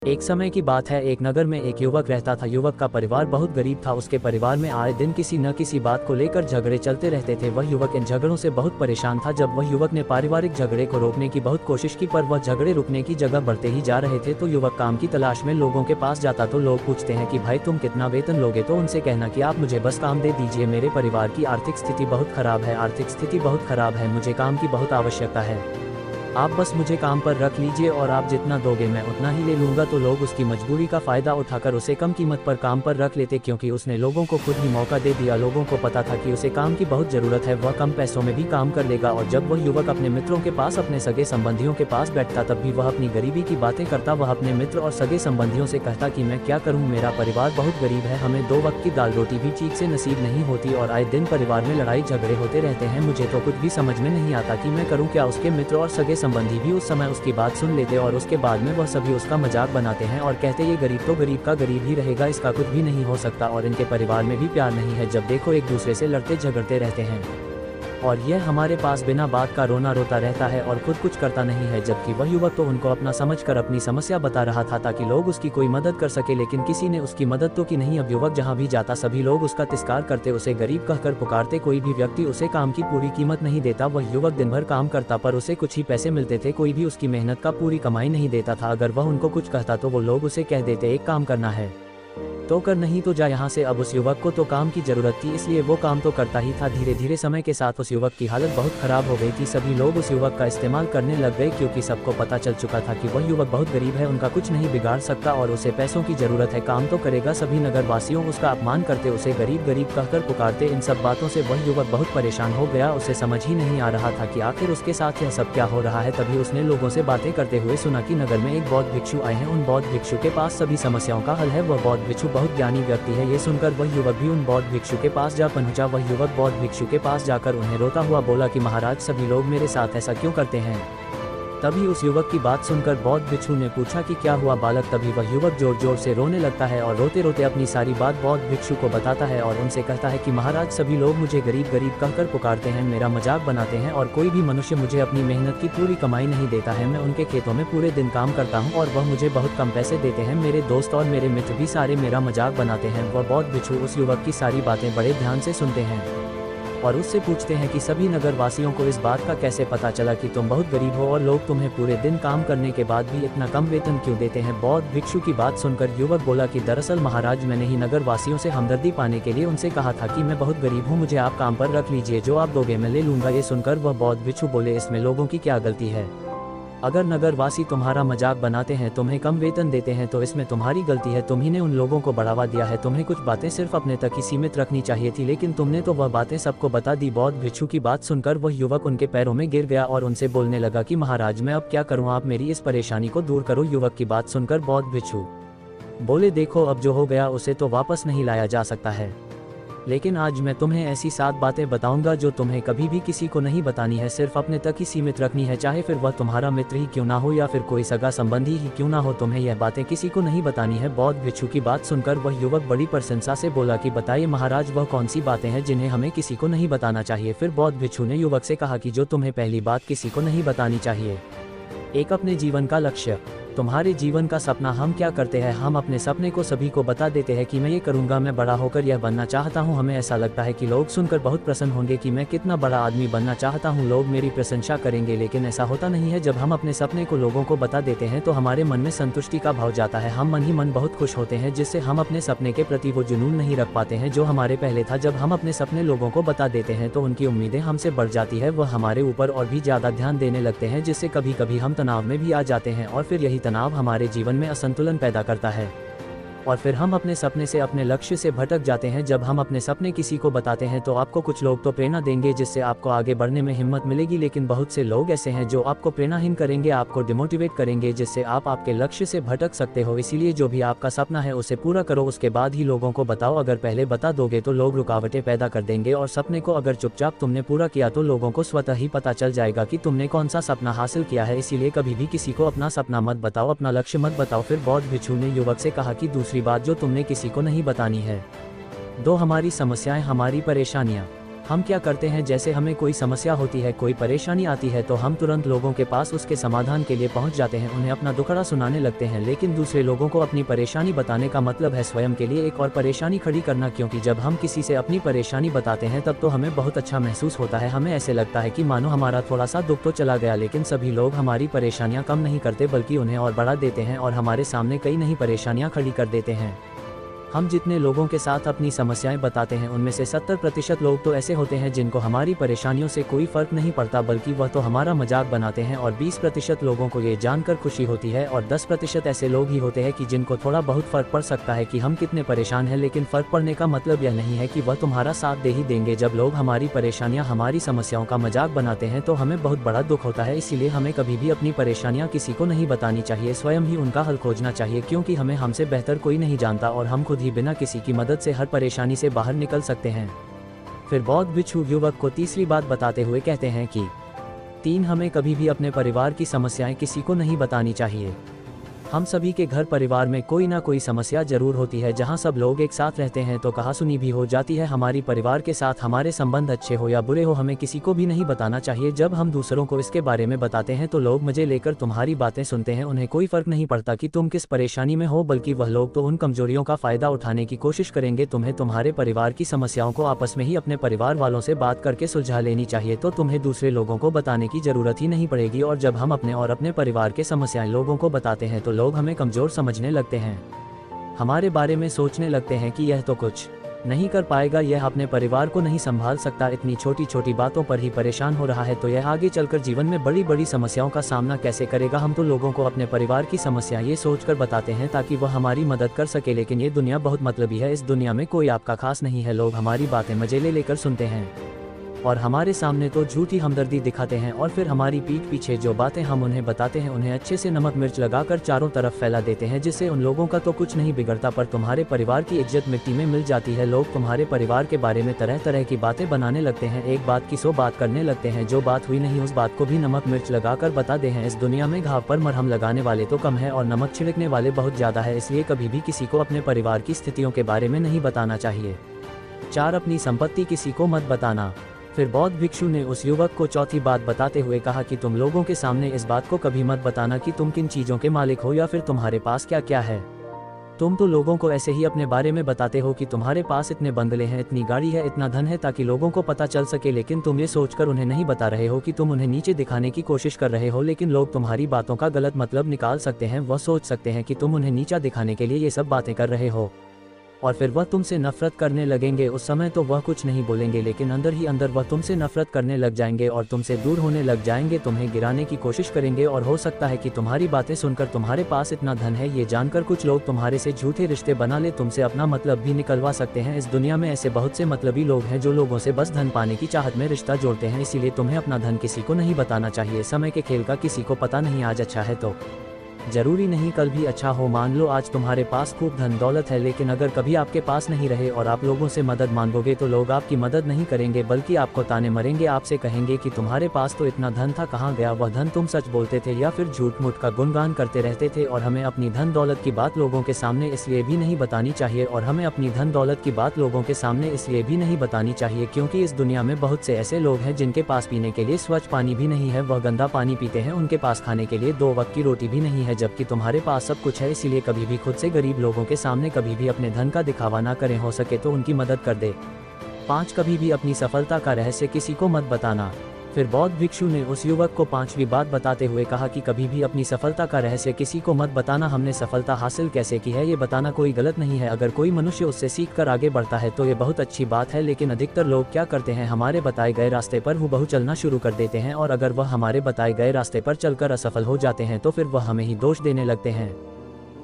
एक समय की बात है, एक नगर में एक युवक रहता था। युवक का परिवार बहुत गरीब था। उसके परिवार में आए दिन किसी न किसी बात को लेकर झगड़े चलते रहते थे। वह युवक इन झगड़ों से बहुत परेशान था। जब वह युवक ने पारिवारिक झगड़े को रोकने की बहुत कोशिश की, पर वह झगड़े रुकने की जगह बढ़ते ही जा रहे थे। तो युवक काम की तलाश में लोगों के पास जाता। तो लोग पूछते हैं कि भाई तुम कितना वेतन लोगे, तो उनसे कहना कि आप मुझे बस काम दे दीजिए, मेरे परिवार की आर्थिक स्थिति बहुत खराब है, मुझे काम की बहुत आवश्यकता है, आप बस मुझे काम पर रख लीजिए और आप जितना दोगे मैं उतना ही ले लूंगा। तो लोग उसकी मजबूरी का फायदा उठाकर उसे कम कीमत पर काम पर रख लेते, क्योंकि उसने लोगों को खुद ही मौका दे दिया। लोगों को पता था कि उसे काम की बहुत जरूरत है, वह कम पैसों में भी काम कर लेगा। और जब वह युवक अपने मित्रों के पास, अपने सगे संबंधियों के पास बैठता, तब भी वह अपनी गरीबी की बातें करता। वह अपने मित्र और सगे संबंधियों से कहता कि मैं क्या करूँ, मेरा परिवार बहुत गरीब है, हमें 2 वक्त की दाल रोटी भी ठीक से नसीब नहीं होती और आए दिन परिवार में लड़ाई झगड़े होते रहते हैं, मुझे तो कुछ भी समझ में नहीं आता कि मैं करूँ क्या। उसके मित्र और सगे संबंधी भी उस उसकी बात सुन लेते और उसके बाद में वह सभी उसका मजाक बनाते हैं और कहते ये गरीब तो गरीब का गरीब ही रहेगा, इसका कुछ भी नहीं हो सकता और इनके परिवार में भी प्यार नहीं है, जब देखो एक दूसरे से लड़ते झगड़ते रहते हैं और यह हमारे पास बिना बात का रोना रोता रहता है और खुद कुछ करता नहीं है। जबकि वह युवक तो उनको अपना समझकर अपनी समस्या बता रहा था ताकि लोग उसकी कोई मदद कर सके, लेकिन किसी ने उसकी मदद तो की नहीं। अब युवक जहाँ भी जाता सभी लोग उसका तिरस्कार करते, उसे गरीब कहकर पुकारते, कोई भी व्यक्ति उसे काम की पूरी कीमत नहीं देता। वह युवक दिन भर काम करता पर उसे कुछ ही पैसे मिलते थे, कोई भी उसकी मेहनत का पूरी कमाई नहीं देता था। अगर वह उनको कुछ कहता तो वो लोग उसे कह देते एक काम करना है तो कर, नहीं तो जा यहाँ से। अब उस युवक को तो काम की जरूरत थी, इसलिए वो काम तो करता ही था। धीरे धीरे समय के साथ उस युवक की हालत बहुत खराब हो गई थी। सभी लोग उस युवक का इस्तेमाल करने लग गए, क्योंकि सबको पता चल चुका था कि वह युवक बहुत गरीब है, उनका कुछ नहीं बिगाड़ सकता और उसे पैसों की जरूरत है, काम तो करेगा। सभी नगर वासियों उसका अपमान करते, उसे गरीब गरीब कहकर पुकारते। इन सब बातों से वह युवक बहुत परेशान हो गया। उसे समझ ही नहीं आ रहा था कि आखिर उसके साथ यह सब क्या हो रहा है। तभी उसने लोगों से बातें करते हुए सुना कि नगर में एक बौद्ध भिक्षु आए हैं, उन बौद्ध भिक्षु के पास सभी समस्याओं का हल है। वह बौद्ध भिक्षु बहुत ज्ञानी व्यक्ति है। ये सुनकर वह युवक भी उन बौद्ध भिक्षु के पास जा पहुंचा। वह युवक बौद्ध भिक्षु के पास जाकर उन्हें रोता हुआ बोला कि महाराज सभी लोग मेरे साथ ऐसा क्यों करते हैं। तभी उस युवक की बात सुनकर बौद्ध भिक्षु ने पूछा कि क्या हुआ बालक। तभी वह युवक जोर जोर से रोने लगता है और रोते रोते अपनी सारी बात बौद्ध भिक्षु को बताता है और उनसे कहता है कि महाराज सभी लोग मुझे गरीब गरीब कहकर पुकारते हैं, मेरा मजाक बनाते हैं और कोई भी मनुष्य मुझे अपनी मेहनत की पूरी कमाई नहीं देता है। मैं उनके खेतों में पूरे दिन काम करता हूँ और वह मुझे बहुत कम पैसे देते हैं। मेरे दोस्त और मेरे मित्र भी सारे मेरा मजाक बनाते हैं। वह बौद्ध भिक्षु उस युवक की सारी बातें बड़े ध्यान से सुनते हैं और उससे पूछते हैं कि सभी नगर वासियों को इस बात का कैसे पता चला कि तुम बहुत गरीब हो और लोग तुम्हें पूरे दिन काम करने के बाद भी इतना कम वेतन क्यों देते हैं। बौद्ध भिक्षु की बात सुनकर युवक बोला कि दरअसल महाराज मैंने ही नगर वासियों से हमदर्दी पाने के लिए उनसे कहा था कि मैं बहुत गरीब हूँ, मुझे आप काम पर रख लीजिए, जो आप दोगे मैं ले लूंगा। ये सुनकर वह बौद्ध भिक्षु बोले इसमें लोगों की क्या गलती है, अगर नगरवासी तुम्हारा मजाक बनाते हैं, तुम्हें कम वेतन देते हैं तो इसमें तुम्हारी गलती है, तुम ही ने उन लोगों को बढ़ावा दिया है। तुम्हें कुछ बातें सिर्फ अपने तक ही सीमित रखनी चाहिए थी, लेकिन तुमने तो वह बातें सबको बता दी। बौद्ध भिक्षु की बात सुनकर वह युवक उनके पैरों में गिर गया और उनसे बोलने लगा कि महाराज मैं अब क्या करूं, आप मेरी इस परेशानी को दूर करो। युवक की बात सुनकर बौद्ध भिक्षु बोले देखो अब जो हो गया उसे तो वापस नहीं लाया जा सकता है, लेकिन आज मैं तुम्हें ऐसी 7 बातें बताऊंगा जो तुम्हें कभी भी किसी को नहीं बतानी है, सिर्फ अपने तक ही सीमित रखनी है, चाहे फिर वह तुम्हारा मित्र ही क्यों ना हो या फिर कोई सगा संबंधी ही क्यों ना हो, तुम्हें यह बातें किसी को नहीं बतानी है। बौद्ध भिक्षु की बात सुनकर वह युवक बड़ी प्रशंसा से बोला कि बताइए महाराज वह कौन सी बातें हैं जिन्हें हमें किसी को नहीं बताना चाहिए। फिर बौद्ध भिक्षु ने युवक से कहा कि जो तुम्हें पहली बात किसी को नहीं बतानी चाहिए, एक अपने जीवन का लक्ष्य, तुम्हारे जीवन का सपना। हम क्या करते हैं, हम अपने सपने को सभी को बता देते हैं कि मैं ये करूंगा, मैं बड़ा होकर यह बनना चाहता हूं। हमें ऐसा लगता है कि लोग सुनकर बहुत प्रसन्न होंगे कि मैं कितना बड़ा आदमी बनना चाहता हूं, लोग मेरी प्रशंसा करेंगे, लेकिन ऐसा होता नहीं है। जब हम अपने सपने को लोगों को बता देते हैं तो हमारे मन में संतुष्टि का भाव जाता है, हम मन ही मन बहुत खुश होते हैं, जिससे हम अपने सपने के प्रति वो जुनून नहीं रख पाते हैं जो हमारे पहले था। जब हम अपने सपने लोगों को बता देते हैं तो उनकी उम्मीदें हमसे बढ़ जाती है, वह हमारे ऊपर और भी ज्यादा ध्यान देने लगते हैं, जिससे कभी कभी हम तनाव में भी आ जाते हैं और फिर यही तनाव हमारे जीवन में असंतुलन पैदा करता है और फिर हम अपने सपने से, अपने लक्ष्य से भटक जाते हैं। जब हम अपने सपने किसी को बताते हैं तो आपको कुछ लोग तो प्रेरणा देंगे जिससे आपको आगे बढ़ने में हिम्मत मिलेगी, लेकिन बहुत से लोग ऐसे हैं जो आपको प्रेरणाहीन करेंगे, आपको डिमोटिवेट करेंगे, जिससे आप आपके लक्ष्य से भटक सकते हो। इसीलिए जो भी आपका सपना है उसे पूरा करो, उसके बाद ही लोगों को बताओ। अगर पहले बता दोगे तो लोग रुकावटें पैदा कर देंगे और सपने को अगर चुपचाप तुमने पूरा किया तो लोगों को स्वतः ही पता चल जाएगा कि तुमने कौन सा सपना हासिल किया है। इसीलिए कभी भी किसी को अपना सपना मत बताओ, अपना लक्ष्य मत बताओ। फिर बौद्ध भिक्षु ने युवक से कहा कि दूसरी बात जो तुमने किसी को नहीं बतानी है, 2 हमारी समस्याएं, हमारी परेशानियां, हम क्या करते हैं, जैसे हमें कोई समस्या होती है, कोई परेशानी आती है, तो हम तुरंत लोगों के पास उसके समाधान के लिए पहुंच जाते हैं, उन्हें अपना दुखड़ा सुनाने लगते हैं। लेकिन दूसरे लोगों को अपनी परेशानी बताने का मतलब है स्वयं के लिए एक और परेशानी खड़ी करना, क्योंकि जब हम किसी से अपनी परेशानी बताते हैं तब तो हमें बहुत अच्छा महसूस होता है। हमें ऐसे लगता है कि मानो हमारा थोड़ा सा दुख तो चला गया। लेकिन सभी लोग हमारी परेशानियां कम नहीं करते, बल्कि उन्हें और बढ़ा देते हैं और हमारे सामने कई नई परेशानियां खड़ी कर देते हैं। हम जितने लोगों के साथ अपनी समस्याएं बताते हैं, उनमें से 70% लोग तो ऐसे होते हैं जिनको हमारी परेशानियों से कोई फर्क नहीं पड़ता, बल्कि वह तो हमारा मजाक बनाते हैं। और 20% लोगों को ये जानकर खुशी होती है, और 10% ऐसे लोग ही होते हैं कि जिनको थोड़ा बहुत फर्क पड़ सकता है कि हम कितने परेशान हैं। लेकिन फर्क पड़ने का मतलब यह नहीं है कि वह तुम्हारा साथ दे ही देंगे। जब लोग हमारी परेशानियां, हमारी समस्याओं का मजाक बनाते हैं तो हमें बहुत बड़ा दुख होता है। इसीलिए हमें कभी भी अपनी परेशानियां किसी को नहीं बतानी चाहिए, स्वयं ही उनका हल खोजना चाहिए, क्योंकि हमें हमसे बेहतर कोई नहीं जानता और हम खुद ही बिना किसी की मदद से हर परेशानी से बाहर निकल सकते हैं। फिर बौद्ध भिक्षु युवक को तीसरी बात बताते हुए कहते हैं कि 3, हमें कभी भी अपने परिवार की समस्याएं किसी को नहीं बतानी चाहिए। हम सभी के घर परिवार में कोई ना कोई समस्या जरूर होती है। जहां सब लोग एक साथ रहते हैं तो कहासुनी भी हो जाती है। हमारी परिवार के साथ हमारे संबंध अच्छे हो या बुरे हो, हमें किसी को भी नहीं बताना चाहिए। जब हम दूसरों को इसके बारे में बताते हैं तो लोग मजे लेकर तुम्हारी बातें सुनते हैं। उन्हें कोई फर्क नहीं पड़ता कि तुम किस परेशानी में हो, बल्कि वह लोग तो उन कमजोरियों का फायदा उठाने की कोशिश करेंगे। तुम्हें तुम्हारे परिवार की समस्याओं को आपस में ही अपने परिवार वालों से बात करके सुलझा लेनी चाहिए, तो तुम्हें दूसरे लोगों को बताने की जरूरत ही नहीं पड़ेगी। और जब हम अपने और अपने परिवार के समस्याएं लोगों को बताते हैं तो लोग हमें कमजोर समझने लगते हैं, हमारे बारे में सोचने लगते हैं कि यह तो कुछ नहीं कर पाएगा, यह अपने परिवार को नहीं संभाल सकता, इतनी छोटी छोटी बातों पर ही परेशान हो रहा है, तो यह आगे चलकर जीवन में बड़ी बड़ी समस्याओं का सामना कैसे करेगा। हम तो लोगों को अपने परिवार की समस्या ये सोचकर बताते हैं ताकि वह हमारी मदद कर सके, लेकिन ये दुनिया बहुत मतलबी है। इस दुनिया में कोई आपका खास नहीं है। लोग हमारी बातें मजे ले लेकर सुनते हैं और हमारे सामने तो झूठी हमदर्दी दिखाते हैं, और फिर हमारी पीठ पीछे जो बातें हम उन्हें बताते हैं उन्हें अच्छे से नमक मिर्च लगाकर चारों तरफ फैला देते हैं, जिससे उन लोगों का तो कुछ नहीं बिगड़ता पर तुम्हारे परिवार की इज्जत मिट्टी में मिल जाती है। लोग तुम्हारे परिवार के बारे में तरह तरह की बातें बनाने लगते हैं, एक बात की 100 बात करने लगते हैं। जो बात हुई नहीं उस बात को भी नमक मिर्च लगाकर बता दे हैं। इस दुनिया में घाव पर मरहम लगाने वाले तो कम है और नमक छिड़कने वाले बहुत ज्यादा है, इसलिए कभी भी किसी को अपने परिवार की स्थितियों के बारे में नहीं बताना चाहिए। 4, अपनी संपत्ति किसी को मत बताना। फिर बौद्ध भिक्षु ने उस युवक को चौथी बात बताते हुए कहा कि तुम लोगों के सामने इस बात को कभी मत बताना कि तुम किन चीजों के मालिक हो या फिर तुम्हारे पास क्या क्या है। तुम तो लोगों को ऐसे ही अपने बारे में बताते हो कि तुम्हारे पास इतने बंगले हैं, इतनी गाड़ी है, इतना धन है, ताकि लोगों को पता चल सके। लेकिन तुम ये सोचकर उन्हें नहीं बता रहे हो कि तुम उन्हें नीचे दिखाने की कोशिश कर रहे हो। लेकिन लोग तुम्हारी बातों का गलत मतलब निकाल सकते हैं, वह सोच सकते हैं कि तुम उन्हें नीचा दिखाने के लिए ये सब बातें कर रहे हो, और फिर वह तुमसे नफरत करने लगेंगे। उस समय तो वह कुछ नहीं बोलेंगे, लेकिन अंदर ही अंदर वह तुमसे नफरत करने लग जाएंगे और तुमसे दूर होने लग जाएंगे, तुम्हें गिराने की कोशिश करेंगे। और हो सकता है कि तुम्हारी बातें सुनकर तुम्हारे पास इतना धन है ये जानकर कुछ लोग तुम्हारे से झूठे रिश्ते बना ले, तुमसे अपना मतलब भी निकलवा सकते हैं। इस दुनिया में ऐसे बहुत से मतलबी लोग हैं जो लोगों से बस धन पाने की चाहत में रिश्ता जोड़ते हैं, इसीलिए तुम्हें अपना धन किसी को नहीं बताना चाहिए। समय के खेल का किसी को पता नहीं, आज अच्छा है तो जरूरी नहीं कल भी अच्छा हो। मान लो आज तुम्हारे पास खूब धन दौलत है, लेकिन अगर कभी आपके पास नहीं रहे और आप लोगों से मदद मांगोगे तो लोग आपकी मदद नहीं करेंगे, बल्कि आपको ताने मरेंगे, आपसे कहेंगे कि तुम्हारे पास तो इतना धन था, कहाँ गया वह धन। तुम सच बोलते थे या फिर झूठ मूठ का गुणगान करते रहते थे। और हमें अपनी धन दौलत की बात लोगों के सामने इसलिए भी नहीं बतानी चाहिए, और हमें अपनी धन दौलत की बात लोगों के सामने इसलिए भी नहीं बतानी चाहिए क्योंकि इस दुनिया में बहुत से ऐसे लोग हैं जिनके पास पीने के लिए स्वच्छ पानी भी नहीं है, वह गंदा पानी पीते हैं। उनके पास खाने के लिए 2 वक्त की रोटी भी नहीं है, जबकि तुम्हारे पास सब कुछ है। इसीलिए कभी भी खुद से गरीब लोगों के सामने कभी भी अपने धन का दिखावा ना करें, हो सके तो उनकी मदद कर दे। 5, कभी भी अपनी सफलता का रहस्य किसी को मत बताना। फिर बौद्ध भिक्षु ने उस युवक को 5वीं बात बताते हुए कहा कि कभी भी अपनी सफलता का रहस्य किसी को मत बताना। हमने सफलता हासिल कैसे की है ये बताना कोई गलत नहीं है, अगर कोई मनुष्य उससे सीखकर आगे बढ़ता है तो ये बहुत अच्छी बात है। लेकिन अधिकतर लोग क्या करते हैं, हमारे बताए गए रास्ते पर हूबहू चलना शुरू कर देते हैं, और अगर वह हमारे बताए गए रास्ते पर चलकर असफल हो जाते हैं तो फिर वह हमें ही दोष देने लगते हैं,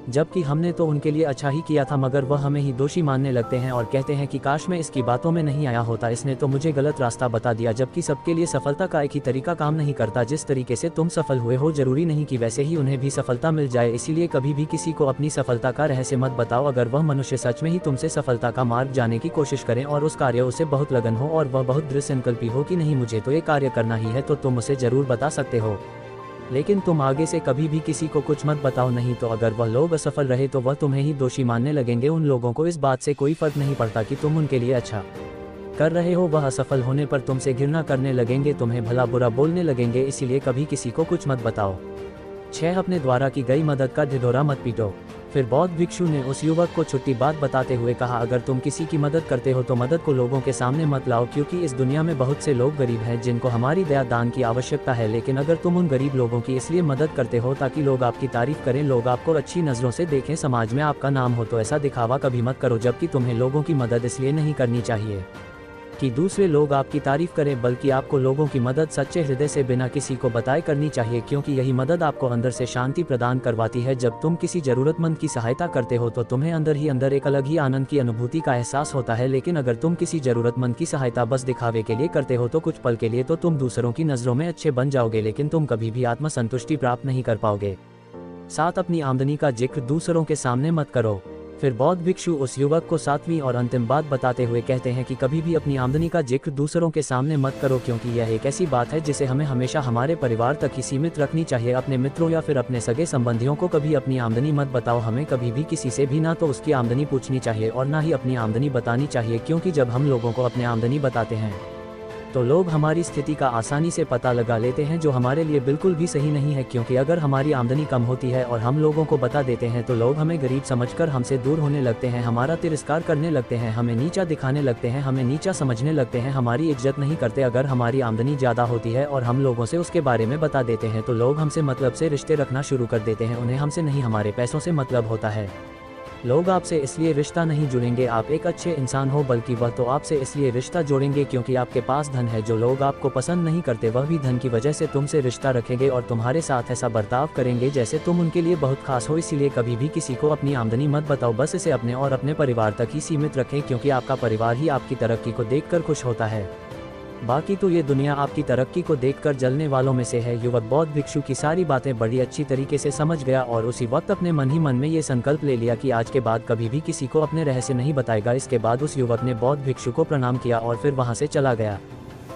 जबकि हमने तो उनके लिए अच्छा ही किया था, मगर वह हमें ही दोषी मानने लगते हैं और कहते हैं कि काश मैं इसकी बातों में नहीं आया होता, इसने तो मुझे गलत रास्ता बता दिया। जबकि सबके लिए सफलता का एक ही तरीका काम नहीं करता। जिस तरीके से तुम सफल हुए हो जरूरी नहीं कि वैसे ही उन्हें भी सफलता मिल जाए। इसीलिए कभी भी किसी को अपनी सफलता का रहस्य मत बताओ। अगर वह मनुष्य सच में ही तुमसे सफलता का मार्ग जाने की कोशिश करें और उस कार्य उसे बहुत लगन हो और वह बहुत दृढ़ संकल्पी हो कि नहीं मुझे तो ये कार्य करना ही है, तो तुम उसे जरूर बता सकते हो। लेकिन तुम आगे से कभी भी किसी को कुछ मत बताओ, नहीं तो अगर वह लोग असफल रहे तो वह तुम्हें ही दोषी मानने लगेंगे। उन लोगों को इस बात से कोई फर्क नहीं पड़ता कि तुम उनके लिए अच्छा कर रहे हो वह असफल होने पर तुमसे घृणा करने लगेंगे, तुम्हें भला बुरा बोलने लगेंगे, इसीलिए कभी किसी को कुछ मत बताओ। 6 अपने द्वारा की गई मदद का ढिढोरा मत पीटो। फिर बौद्ध भिक्षु ने उस युवक को छुट्टी बात बताते हुए कहा, अगर तुम किसी की मदद करते हो तो मदद को लोगों के सामने मत लाओ, क्योंकि इस दुनिया में बहुत से लोग गरीब हैं जिनको हमारी दया दान की आवश्यकता है, लेकिन अगर तुम उन गरीब लोगों की इसलिए मदद करते हो ताकि लोग आपकी तारीफ करें, लोग आपको अच्छी नज़रों से देखें, समाज में आपका नाम हो, तो ऐसा दिखावा कभी मत करो। जबकि तुम्हें लोगों की मदद इसलिए नहीं करनी चाहिए कि दूसरे लोग आपकी तारीफ करें, बल्कि आपको लोगों की मदद सच्चे हृदय से बिना किसी को बताए करनी चाहिए, क्योंकि यही मदद आपको अंदर से शांति प्रदान करवाती है। जब तुम किसी जरूरतमंद की सहायता करते हो तो तुम्हें अंदर ही अंदर एक अलग ही आनंद की अनुभूति का एहसास होता है, लेकिन अगर तुम किसी जरूरतमंद की सहायता बस दिखावे के लिए करते हो तो कुछ पल के लिए तो तुम दूसरों की नज़रों में अच्छे बन जाओगे, लेकिन तुम कभी भी आत्मसंतुष्टि प्राप्त नहीं कर पाओगे। 7 अपनी आमदनी का जिक्र दूसरों के सामने मत करो। फिर बौद्ध भिक्षु उस युवक को 7वीं और अंतिम बात बताते हुए कहते हैं कि कभी भी अपनी आमदनी का जिक्र दूसरों के सामने मत करो, क्योंकि यह एक ऐसी बात है जिसे हमें हमेशा हमारे परिवार तक ही सीमित रखनी चाहिए। अपने मित्रों या फिर अपने सगे संबंधियों को कभी अपनी आमदनी मत बताओ। हमें कभी भी किसी से भी ना तो उसकी आमदनी पूछनी चाहिए और ना ही अपनी आमदनी बतानी चाहिए, क्योंकि जब हम लोगों को अपनी आमदनी बताते हैं तो लोग हमारी स्थिति का आसानी से पता लगा लेते हैं, जो हमारे लिए बिल्कुल भी सही नहीं है, क्योंकि अगर हमारी आमदनी कम होती है और हम लोगों को बता देते हैं तो लोग हमें गरीब समझकर हमसे दूर होने लगते हैं, हमारा तिरस्कार करने लगते हैं, हमें नीचा दिखाने लगते हैं, हमें नीचा समझने लगते हैं, हमारी इज्जत नहीं करते। अगर हमारी आमदनी ज़्यादा होती है और हम लोगों से उसके बारे में बता देते हैं तो लोग हमसे मतलब से रिश्ते रखना शुरू कर देते हैं, उन्हें हमसे नहीं हमारे पैसों से मतलब होता है। लोग आपसे इसलिए रिश्ता नहीं जुड़ेंगे आप एक अच्छे इंसान हो, बल्कि वह तो आपसे इसलिए रिश्ता जोड़ेंगे क्योंकि आपके पास धन है। जो लोग आपको पसंद नहीं करते वह भी धन की वजह से तुमसे रिश्ता रखेंगे और तुम्हारे साथ ऐसा बर्ताव करेंगे जैसे तुम उनके लिए बहुत खास हो। इसीलिए कभी भी किसी को अपनी आमदनी मत बताओ, बस इसे अपने और अपने परिवार तक ही सीमित रखें, क्योंकि आपका परिवार ही आपकी तरक्की को देखकर खुश होता है, बाकी तो ये दुनिया आपकी तरक्की को देखकर जलने वालों में से है। युवक बौद्ध भिक्षु की सारी बातें बड़ी अच्छी तरीके से समझ गया और उसी वक्त अपने मन ही मन में ये संकल्प ले लिया कि आज के बाद कभी भी किसी को अपने रहस्य नहीं बताएगा। इसके बाद उस युवक ने बौद्ध भिक्षु को प्रणाम किया और फिर वहां से चला गया।